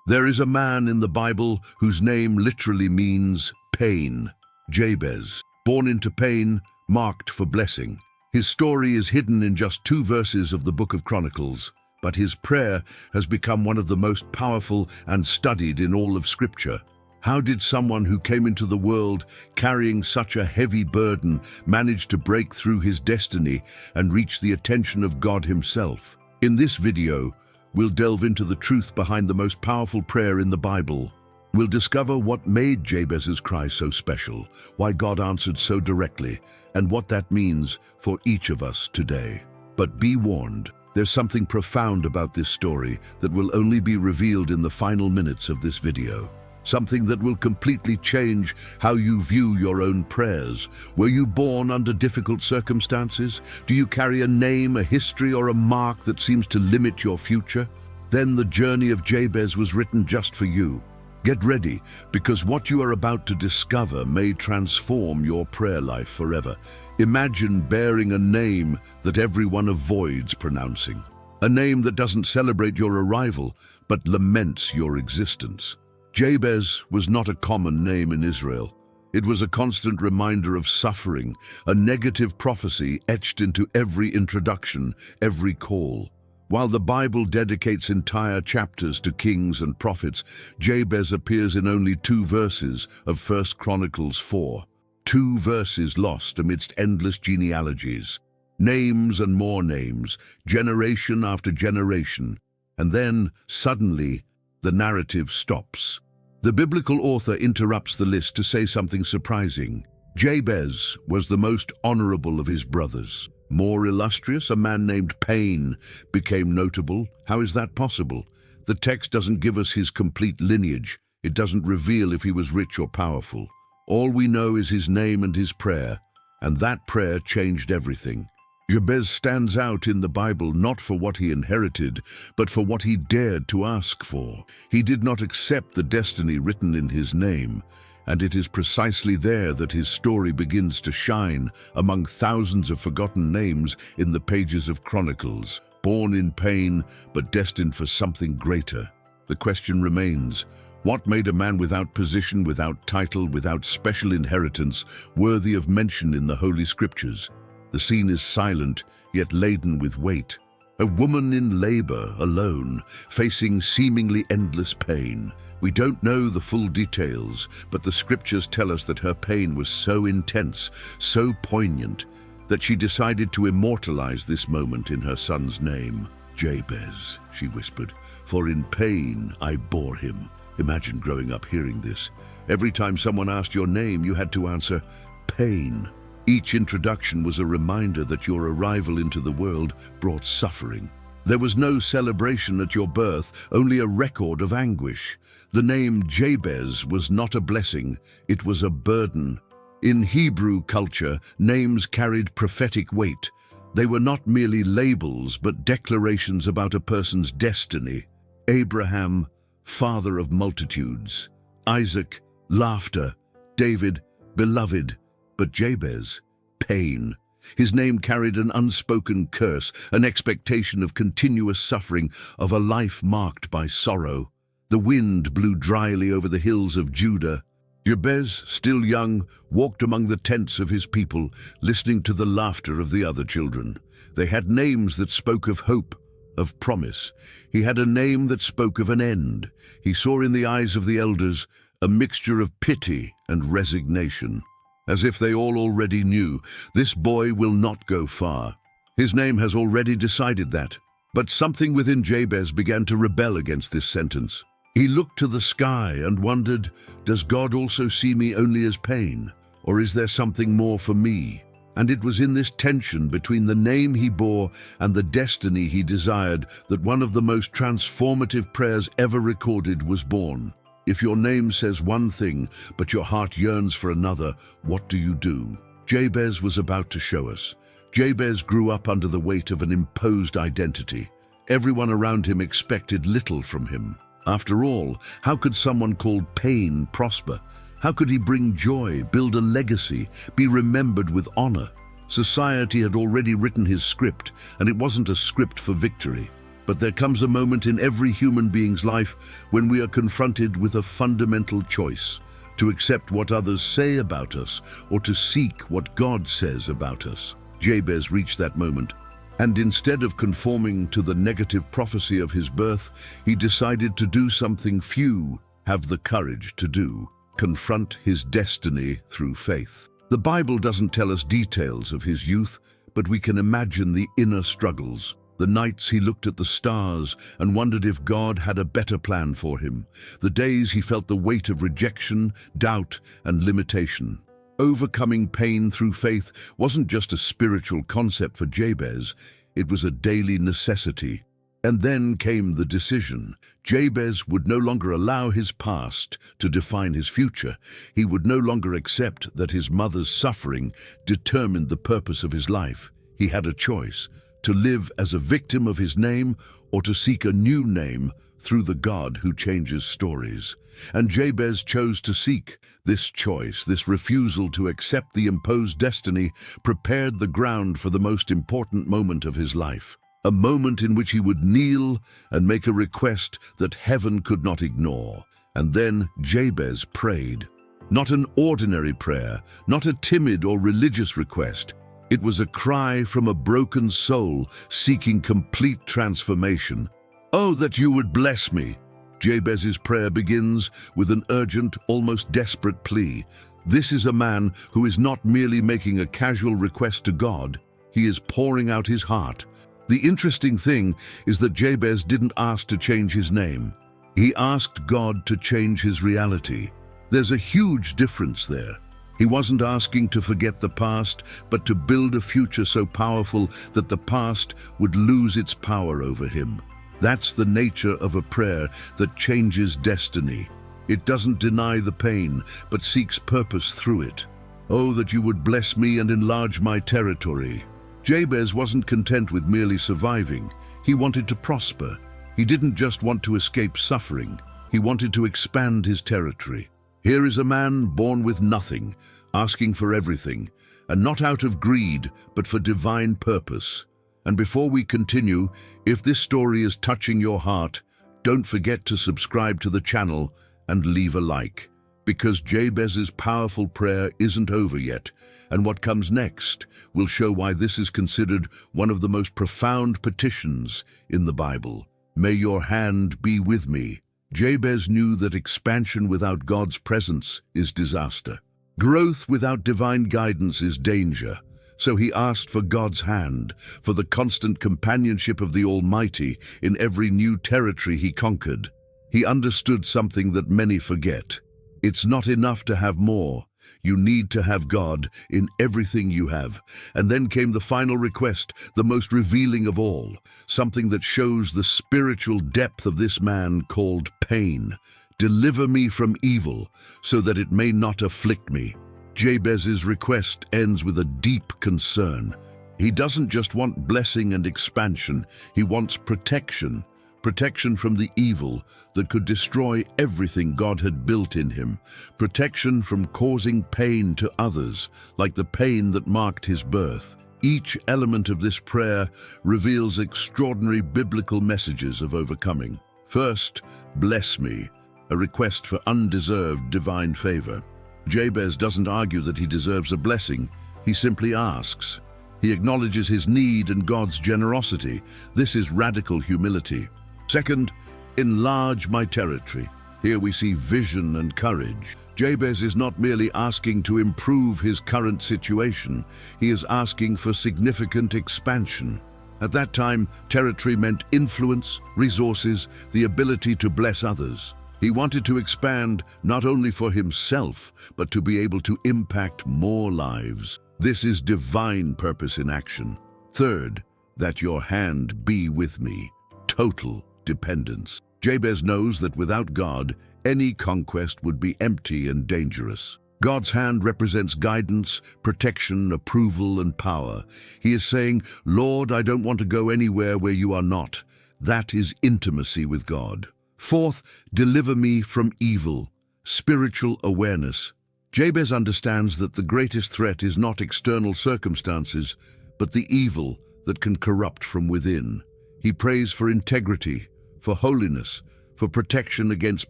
There is a man in the Bible whose name literally means pain, Jabez, born into pain, marked for blessing. His story is hidden in just 2 verses of the book of Chronicles, but his prayer has become one of the most powerful and studied in all of Scripture. How did someone who came into the world carrying such a heavy burden manage to break through his destiny and reach the attention of God himself? In this video, we'll delve into the truth behind the most powerful prayer in the Bible. We'll discover what made Jabez's cry so special, why God answered so directly, and what that means for each of us today. But be warned, there's something profound about this story that will only be revealed in the final minutes of this video. Something that will completely change how you view your own prayers. Were you born under difficult circumstances? Do you carry a name, a history, or a mark that seems to limit your future? Then the journey of Jabez was written just for you. Get ready, because what you are about to discover may transform your prayer life forever. Imagine bearing a name that everyone avoids pronouncing. A name that doesn't celebrate your arrival, but laments your existence. Jabez was not a common name in Israel. It was a constant reminder of suffering, a negative prophecy etched into every introduction, every call. While the Bible dedicates entire chapters to kings and prophets, Jabez appears in only 2 verses of 1 Chronicles 4. 2 verses lost amidst endless genealogies. Names and more names, generation after generation. And then, suddenly, the narrative stops. The biblical author interrupts the list to say something surprising. Jabez was the most honorable of his brothers. More illustrious, a man named Pain became notable. How is that possible? The text doesn't give us his complete lineage. It doesn't reveal if he was rich or powerful. All we know is his name and his prayer, and that prayer changed everything. Jabez stands out in the Bible not for what he inherited, but for what he dared to ask for. He did not accept the destiny written in his name, and it is precisely there that his story begins to shine among thousands of forgotten names in the pages of Chronicles. Born in pain, but destined for something greater. The question remains, what made a man without position, without title, without special inheritance, worthy of mention in the Holy Scriptures? The scene is silent, yet laden with weight. A woman in labor, alone, facing seemingly endless pain. We don't know the full details, but the Scriptures tell us that her pain was so intense, so poignant, that she decided to immortalize this moment in her son's name. Jabez, she whispered, for in pain I bore him. Imagine growing up hearing this. Every time someone asked your name, you had to answer, pain. Each introduction was a reminder that your arrival into the world brought suffering. There was no celebration at your birth, only a record of anguish. The name Jabez was not a blessing, it was a burden. In Hebrew culture, names carried prophetic weight. They were not merely labels, but declarations about a person's destiny. Abraham, father of multitudes. Isaac, laughter. David, beloved. But Jabez, pain. His name carried an unspoken curse, an expectation of continuous suffering, of a life marked by sorrow. The wind blew dryly over the hills of Judah. Jabez, still young, walked among the tents of his people, listening to the laughter of the other children. They had names that spoke of hope, of promise. He had a name that spoke of an end. He saw in the eyes of the elders a mixture of pity and resignation. As if they all already knew, this boy will not go far. His name has already decided that. But something within Jabez began to rebel against this sentence. He looked to the sky and wondered, does God also see me only as pain? Or is there something more for me? And it was in this tension between the name he bore and the destiny he desired that one of the most transformative prayers ever recorded was born. If your name says one thing, but your heart yearns for another, what do you do? Jabez was about to show us. Jabez grew up under the weight of an imposed identity. Everyone around him expected little from him. After all, how could someone called Pain prosper? How could he bring joy, build a legacy, be remembered with honor? Society had already written his script, and it wasn't a script for victory, But there comes a moment in every human being's life when we are confronted with a fundamental choice: to accept what others say about us or to seek what God says about us. Jabez reached that moment, and instead of conforming to the negative prophecy of his birth, he decided to do something few have the courage to do: confront his destiny through faith. The Bible doesn't tell us details of his youth, but we can imagine the inner struggles. The nights he looked at the stars and wondered if God had a better plan for him. The days he felt the weight of rejection, doubt, and limitation. Overcoming pain through faith wasn't just a spiritual concept for Jabez, it was a daily necessity. And then came the decision. Jabez would no longer allow his past to define his future. He would no longer accept that his mother's suffering determined the purpose of his life. He had a choice: to live as a victim of his name or to seek a new name through the God who changes stories. And Jabez chose to seek. This choice, this refusal to accept the imposed destiny, prepared the ground for the most important moment of his life. A moment in which he would kneel and make a request that heaven could not ignore. And then Jabez prayed. Not an ordinary prayer, not a timid or religious request. It was a cry from a broken soul seeking complete transformation. "Oh, that you would bless me." Jabez's prayer begins with an urgent, almost desperate plea. This is a man who is not merely making a casual request to God. He is pouring out his heart. The interesting thing is that Jabez didn't ask to change his name. He asked God to change his reality. There's a huge difference there. He wasn't asking to forget the past, but to build a future so powerful that the past would lose its power over him. That's the nature of a prayer that changes destiny. It doesn't deny the pain, but seeks purpose through it. "Oh, that you would bless me and enlarge my territory." Jabez wasn't content with merely surviving. He wanted to prosper. He didn't just want to escape suffering. He wanted to expand his territory. Here is a man born with nothing, asking for everything, and not out of greed, but for divine purpose. And before we continue, if this story is touching your heart, don't forget to subscribe to the channel and leave a like, because Jabez's powerful prayer isn't over yet, and what comes next will show why this is considered one of the most profound petitions in the Bible. "May your hand be with me." Jabez knew that expansion without God's presence is disaster. Growth without divine guidance is danger. So he asked for God's hand, for the constant companionship of the Almighty in every new territory he conquered. He understood something that many forget. It's not enough to have more. You need to have God in everything you have. And then came the final request, the most revealing of all, something that shows the spiritual depth of this man called pain. "Deliver me from evil, so that it may not afflict me." Jabez's request ends with a deep concern. He doesn't just want blessing and expansion, he wants protection. Protection from the evil that could destroy everything God had built in him. Protection from causing pain to others, like the pain that marked his birth. Each element of this prayer reveals extraordinary biblical messages of overcoming. First, bless me, a request for undeserved divine favor. Jabez doesn't argue that he deserves a blessing, he simply asks. He acknowledges his need and God's generosity. This is radical humility. Second, enlarge my territory. Here we see vision and courage. Jabez is not merely asking to improve his current situation, he is asking for significant expansion. At that time, territory meant influence, resources, the ability to bless others. He wanted to expand not only for himself, but to be able to impact more lives. This is divine purpose in action. Third, that your hand be with me. Total dependence. Jabez knows that without God, any conquest would be empty and dangerous. God's hand represents guidance, protection, approval, and power. He is saying, "Lord, I don't want to go anywhere where you are not." That is intimacy with God. Fourth, deliver me from evil. Spiritual awareness. Jabez understands that the greatest threat is not external circumstances, but the evil that can corrupt from within. He prays for integrity, for holiness, for protection against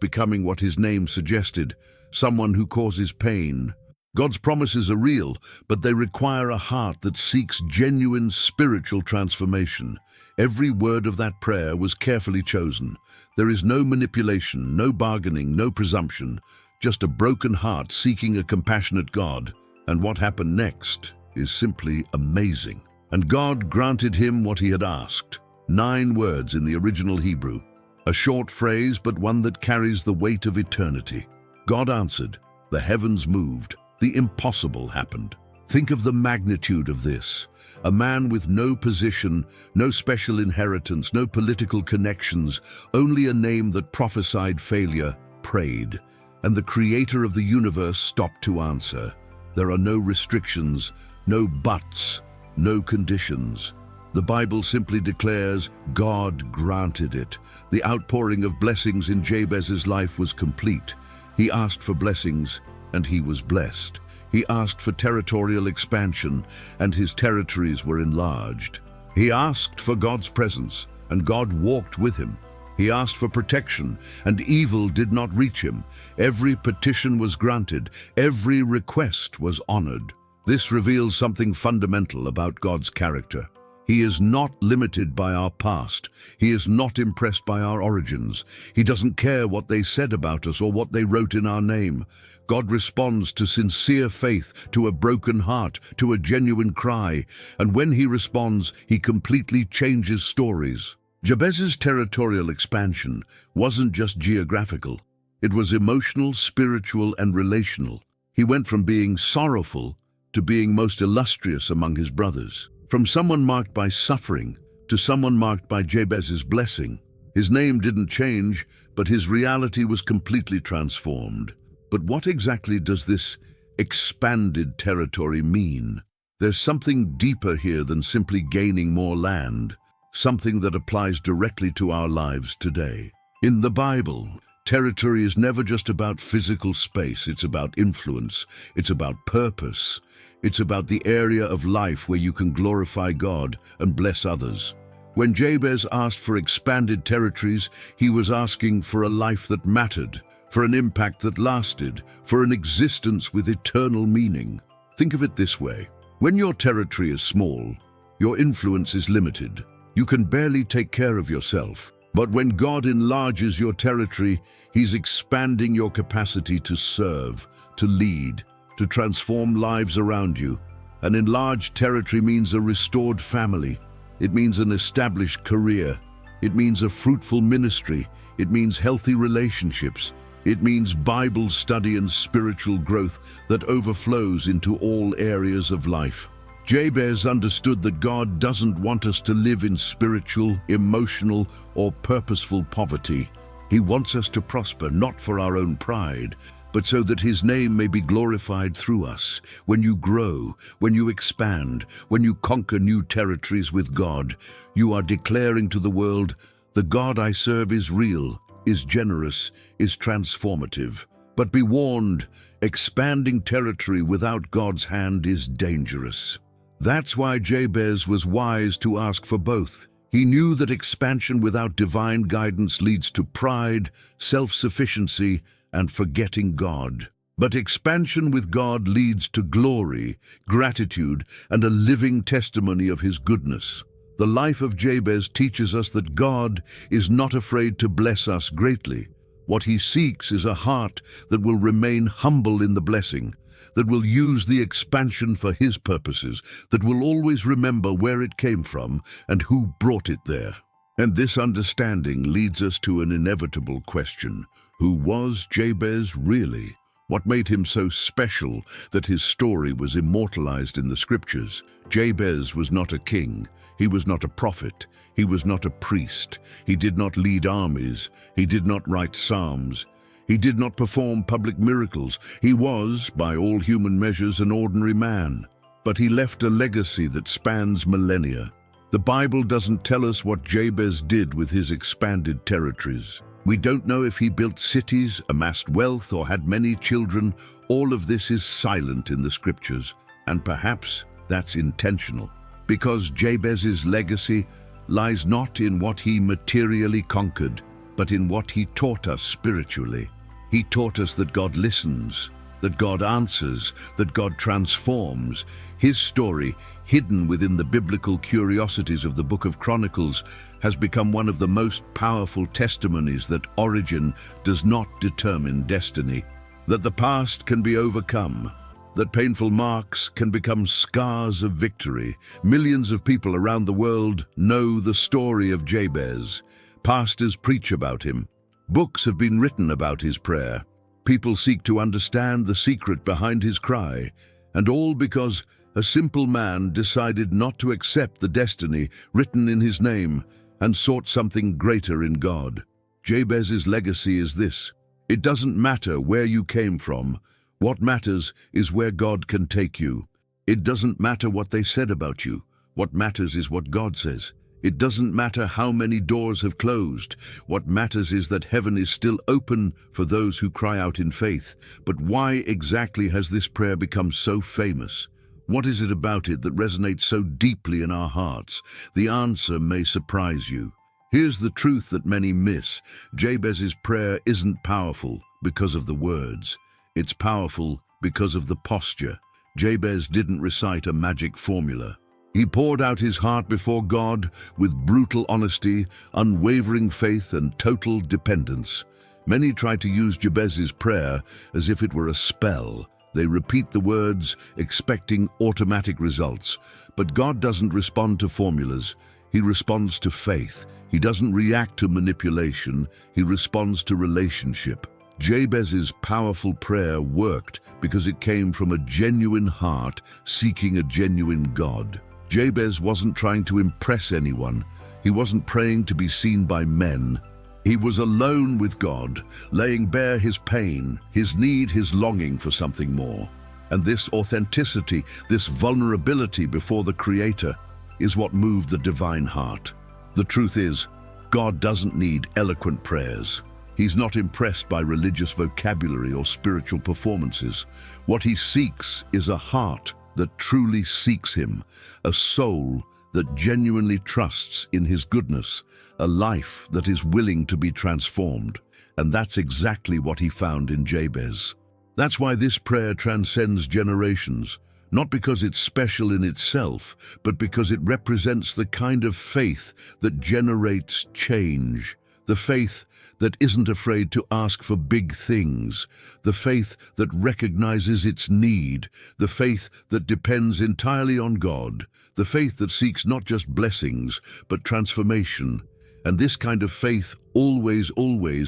becoming what his name suggested, someone who causes pain. God's promises are real, but they require a heart that seeks genuine spiritual transformation. Every word of that prayer was carefully chosen. There is no manipulation, no bargaining, no presumption, just a broken heart seeking a compassionate God. And what happened next is simply amazing. And God granted him what he had asked. 9 words in the original Hebrew. A short phrase, but one that carries the weight of eternity. God answered. The heavens moved. The impossible happened. Think of the magnitude of this. A man with no position, no special inheritance, no political connections, only a name that prophesied failure, prayed. And the creator of the universe stopped to answer. There are no restrictions, no buts, no conditions. The Bible simply declares God granted it. The outpouring of blessings in Jabez's life was complete. He asked for blessings, and he was blessed. He asked for territorial expansion, and his territories were enlarged. He asked for God's presence, and God walked with him. He asked for protection, and evil did not reach him. Every petition was granted. Every request was honored. This reveals something fundamental about God's character. He is not limited by our past. He is not impressed by our origins. He doesn't care what they said about us or what they wrote in our name. God responds to sincere faith, to a broken heart, to a genuine cry. And when he responds, he completely changes stories. Jabez's territorial expansion wasn't just geographical. It was emotional, spiritual, and relational. He went from being sorrowful to being most illustrious among his brothers. From someone marked by suffering to someone marked by Jabez's blessing. His name didn't change, but his reality was completely transformed. But what exactly does this expanded territory mean? There's something deeper here than simply gaining more land, something that applies directly to our lives today. In the Bible, territory is never just about physical space. It's about influence. It's about purpose. It's about the area of life where you can glorify God and bless others. When Jabez asked for expanded territories, he was asking for a life that mattered, for an impact that lasted, for an existence with eternal meaning. Think of it this way. When your territory is small, your influence is limited. You can barely take care of yourself. But when God enlarges your territory, He's expanding your capacity to serve, to lead, to transform lives around you. An enlarged territory means a restored family. It means an established career. It means a fruitful ministry. It means healthy relationships. It means Bible study and spiritual growth that overflows into all areas of life. Jabez understood that God doesn't want us to live in spiritual, emotional, or purposeful poverty. He wants us to prosper not for our own pride, but so that His name may be glorified through us. When you grow, when you expand, when you conquer new territories with God, you are declaring to the world, the God I serve is real, is generous, is transformative. But be warned, expanding territory without God's hand is dangerous. That's why Jabez was wise to ask for both. He knew that expansion without divine guidance leads to pride, self-sufficiency, and forgetting God. But expansion with God leads to glory, gratitude, and a living testimony of His goodness. The life of Jabez teaches us that God is not afraid to bless us greatly. What He seeks is a heart that will remain humble in the blessing, that will use the expansion for His purposes, that will always remember where it came from and who brought it there. And this understanding leads us to an inevitable question. Who was Jabez really? What made him so special that his story was immortalized in the scriptures? Jabez was not a king. He was not a prophet. He was not a priest. He did not lead armies. He did not write psalms. He did not perform public miracles. He was, by all human measures, an ordinary man. But he left a legacy that spans millennia. The Bible doesn't tell us what Jabez did with his expanded territories. We don't know if he built cities, amassed wealth, or had many children. All of this is silent in the scriptures, and perhaps that's intentional. Because Jabez's legacy lies not in what he materially conquered, but in what he taught us spiritually. He taught us that God listens, that God answers, that God transforms. His story, hidden within the biblical curiosities of the Book of Chronicles, has become one of the most powerful testimonies that origin does not determine destiny, that the past can be overcome, that painful marks can become scars of victory. Millions of people around the world know the story of Jabez. Pastors preach about him. Books have been written about his prayer. People seek to understand the secret behind his cry, and all because a simple man decided not to accept the destiny written in his name and sought something greater in God. Jabez's legacy is this: it doesn't matter where you came from. What matters is where God can take you. It doesn't matter what they said about you. What matters is what God says. It doesn't matter how many doors have closed. What matters is that heaven is still open for those who cry out in faith. But why exactly has this prayer become so famous? What is it about it that resonates so deeply in our hearts? The answer may surprise you. Here's the truth that many miss. Jabez's prayer isn't powerful because of the words. It's powerful because of the posture. Jabez didn't recite a magic formula. He poured out his heart before God with brutal honesty, unwavering faith, and total dependence. Many try to use Jabez's prayer as if it were a spell. They repeat the words, expecting automatic results. But God doesn't respond to formulas. He responds to faith. He doesn't react to manipulation. He responds to relationship. Jabez's powerful prayer worked because it came from a genuine heart seeking a genuine God. Jabez wasn't trying to impress anyone. He wasn't praying to be seen by men. He was alone with God, laying bare his pain, his need, his longing for something more. And this authenticity, this vulnerability before the Creator, is what moved the divine heart. The truth is, God doesn't need eloquent prayers. He's not impressed by religious vocabulary or spiritual performances. What he seeks is a heart that truly seeks him, a soul that genuinely trusts in his goodness, a life that is willing to be transformed. And that's exactly what he found in Jabez. That's why this prayer transcends generations, not because it's special in itself, but because it represents the kind of faith that generates change, the faith that isn't afraid to ask for big things, the faith that recognizes its need, the faith that depends entirely on God, the faith that seeks not just blessings, but transformation. And this kind of faith always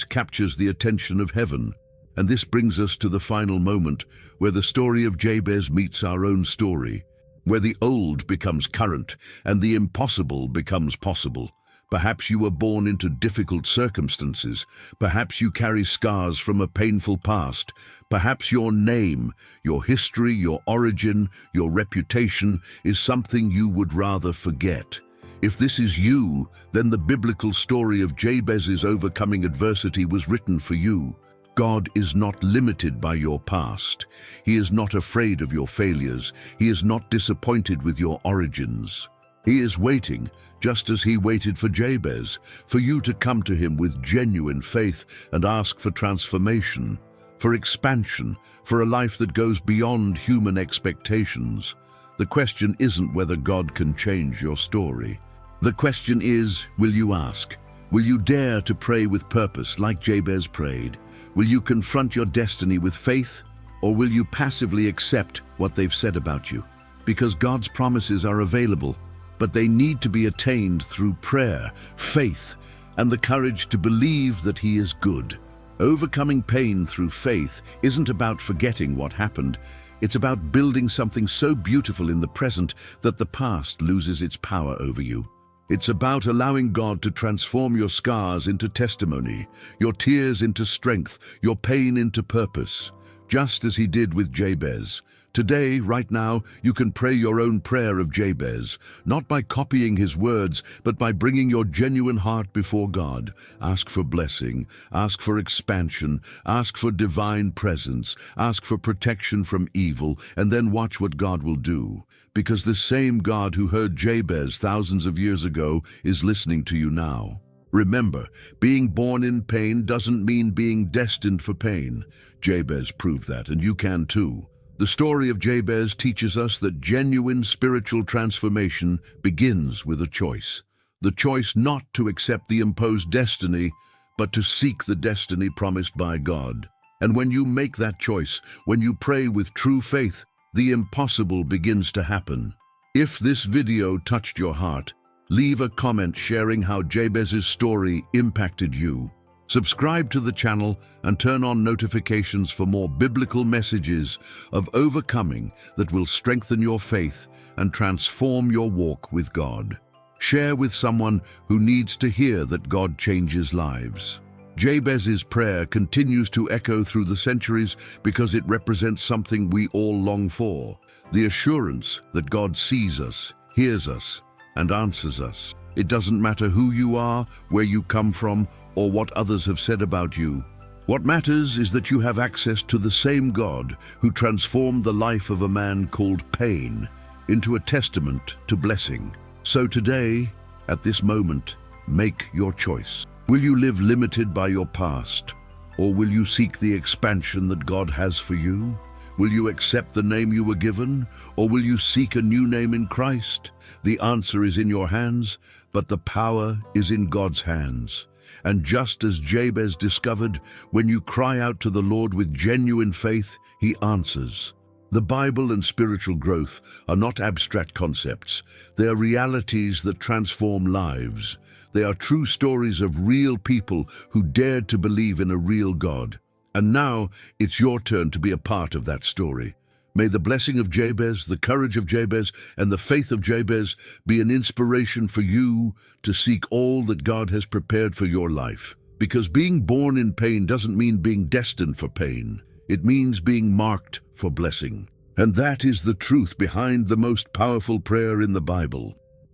captures the attention of heaven. And this brings us to the final moment where the story of Jabez meets our own story, where the old becomes current and the impossible becomes possible. Perhaps you were born into difficult circumstances. Perhaps you carry scars from a painful past. Perhaps your name, your history, your origin, your reputation is something you would rather forget. If this is you, then the biblical story of Jabez's overcoming adversity was written for you. God is not limited by your past. He is not afraid of your failures. He is not disappointed with your origins. He is waiting, just as he waited for Jabez, for you to come to him with genuine faith and ask for transformation, for expansion, for a life that goes beyond human expectations. The question isn't whether God can change your story. The question is, will you ask? Will you dare to pray with purpose like Jabez prayed? Will you confront your destiny with faith, or will you passively accept what they've said about you? Because God's promises are available, but they need to be attained through prayer, faith, and the courage to believe that He is good. Overcoming pain through faith isn't about forgetting what happened. It's about building something so beautiful in the present that the past loses its power over you. It's about allowing God to transform your scars into testimony, your tears into strength, your pain into purpose. just as he did with Jabez. Today, right now, you can pray your own prayer of Jabez, not by copying his words, but by bringing your genuine heart before God. Ask for blessing, ask for expansion, ask for divine presence, ask for protection from evil, and then watch what God will do. Because the same God who heard Jabez thousands of years ago is listening to you now. Remember, being born in pain doesn't mean being destined for pain. Jabez proved that, and you can too. The story of Jabez teaches us that genuine spiritual transformation begins with a choice. The choice not to accept the imposed destiny, but to seek the destiny promised by God. And when you make that choice, when you pray with true faith, the impossible begins to happen. If this video touched your heart, leave a comment sharing how Jabez's story impacted you. Subscribe to the channel and turn on notifications for more biblical messages of overcoming that will strengthen your faith and transform your walk with God. Share with someone who needs to hear that God changes lives. Jabez's prayer continues to echo through the centuries because it represents something we all long for: the assurance that God sees us, hears us, and answers us. It doesn't matter who you are, where you come from, or what others have said about you. What matters is that you have access to the same God who transformed the life of a man called pain into a testament to blessing. So today, at this moment, make your choice. Will you live limited by your past, or will you seek the expansion that God has for you? Will you accept the name you were given, or will you seek a new name in Christ? The answer is in your hands, but the power is in God's hands. And just as Jabez discovered, when you cry out to the Lord with genuine faith, He answers. The Bible and spiritual growth are not abstract concepts. They are realities that transform lives. They are true stories of real people who dared to believe in a real God. And now, it's your turn to be a part of that story. May the blessing of Jabez, the courage of Jabez, and the faith of Jabez be an inspiration for you to seek all that God has prepared for your life. Because being born in pain doesn't mean being destined for pain. It means being marked for blessing. And that is the truth behind the most powerful prayer in the Bible.